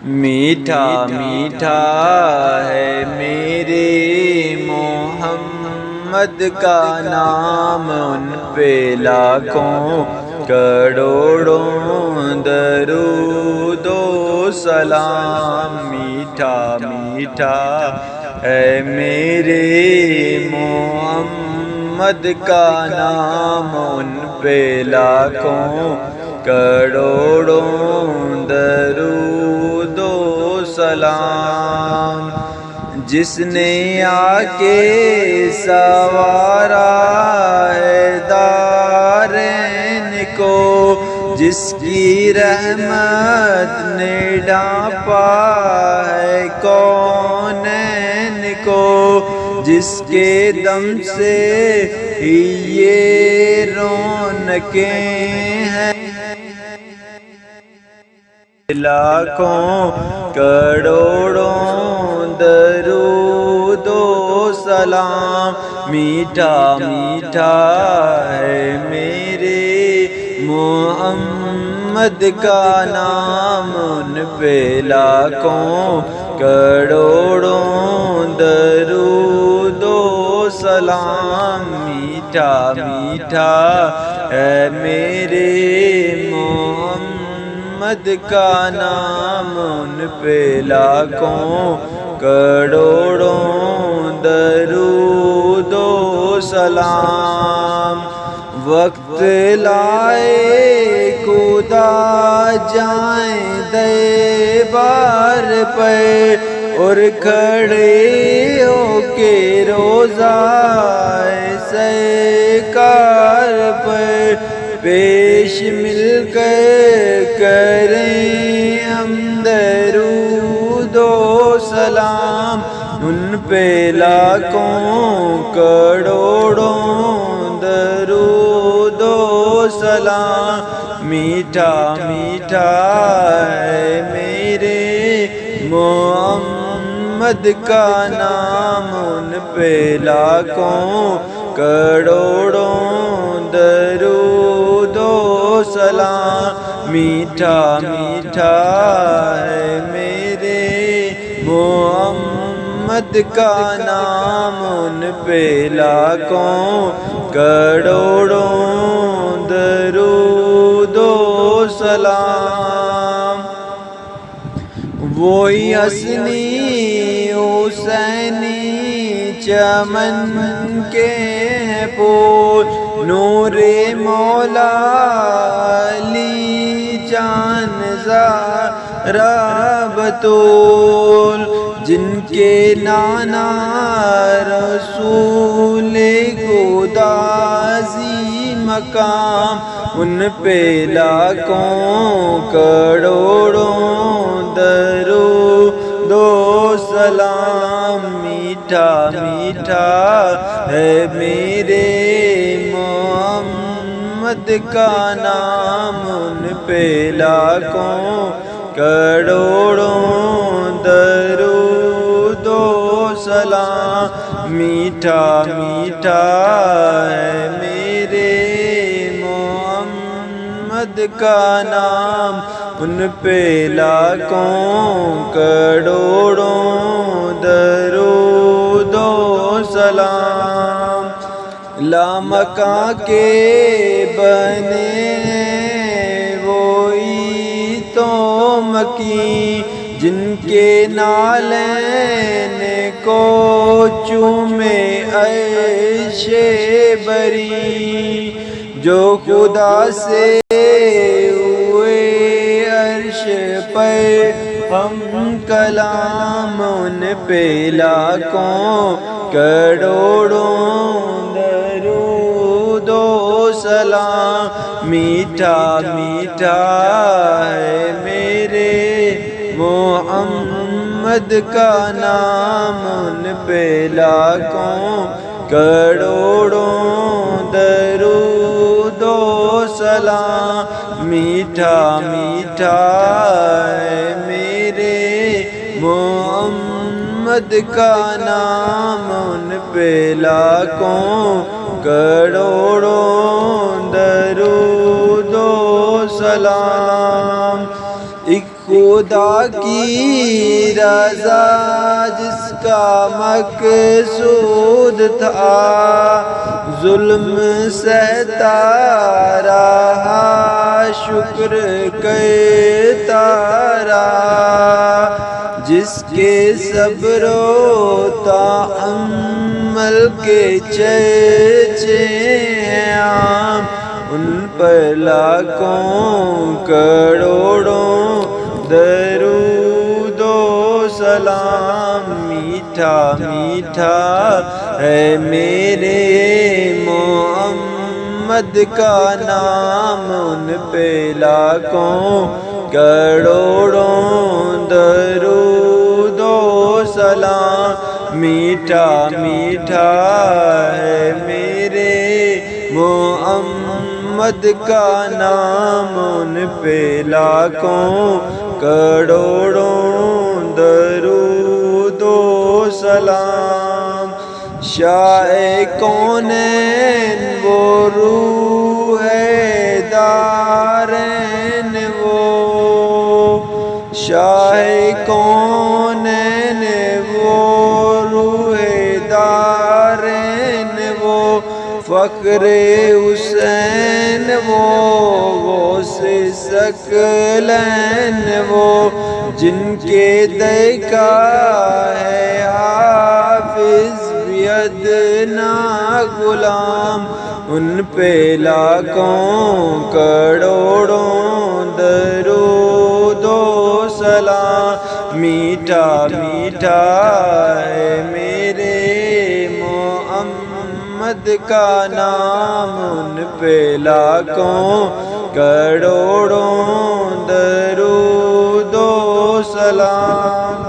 میٹھا میٹھا ہے میرے محمد کا نام، ان پہ لاکھوں کروڑوں درود و سلام۔ میٹھا میٹھا ہے میرے محمد کا نام، ان پہ لاکھوں کروڑوں درود و سلام۔ جس نے آ کے سنوارا ہے دارین کو، جس کی رحمت نے ڈھانپا ہے کونین کو، جس کے دم سے ہی یہ رونقیں ہیں، لاکھوں کروڑوں درود و سلام۔ میٹھا میٹھا ہے میرے محمد کا نام، ان پہ لاکھوں کروڑوں درود و سلام۔ میٹھا میٹھا ہے میرے محمد کا نام، ان پہ لاکھوں کروڑوں درود و سلام۔ وقت لائے خدا جائیں دربار پہ، اور کھڑے ہو کے روضہ سرکار پر پیش مل کر کریں ہم درود و سلام، ان پہ لاکھوں کروڑوں درود و سلام۔ میٹھا میٹھا ہے میرے محمد کا نام، ان پہ لاکھوں کروڑوں درود و سلام۔ میٹھا میٹھا ہے میرے محمد کا نام، ان پہ لاکھوں کروڑوں درود و سلام۔ وہی حسنی حسینی چمن کے ہیں پھول، نور مولا علی جان زہرا بطول، جن کے نانا رسول خدا عظیم مقام، ان پہ لاکھوں کروڑوں درود و سلام۔ میٹھا میٹھا ہے میرے محمد کا نام، ان پہ لاکھوں کروڑوں درود و سلام۔ میٹھا میٹھا ہے میرے محمد کا نام، ان پہ لاکھوں کروڑوں درود و سلام۔ لامکاں کے بنے وہی تو مکی، جن کے نالین کو چومے عرش بری، جو خدا سے ہوئے عرش پر ہم کلام، ان پہ لاکھوں کروڑوں درود و سلام۔ میٹھا میٹھا ہے میرے محمد کا نام، ان پہ لاکھوں کروڑوں درود و سلام۔ میٹھا میٹھا ہے میرے محمد کا نام، ان پہ لاکھوں کروڑوں درود و سلام۔ ایک خدا کی رضا جس کا مقصود تھا، ظلم سہتا رہا شکر کرتا رہا، جس کے صبر و تحمل کے چرچے ہیں عام، ان پر لاکھوں کروڑوں درود و سلام۔ میٹھا میٹھا ہے میرے محمد کا نام، ان پہ لاکھوں کروڑوں درود و سلام۔ میٹھا میٹھا ہے میرے محمد کا نام، ان پہ لاکھوں کروڑوں درود و سلام۔ شاہ کونین وہ روح دارین وہ، شاہ کونین وہ روح دارین وہ، فخر حسین وہ غوث ثقلین وہ، جن کے دیکھا ہے حافظ بھی ادنا غلام، ان پہ لاکھوں کروڑوں درود و سلام۔ میٹھا میٹھا ہے میرے محمد کا نام، ان پہ لاکھوں کروڑوں درود و سلام۔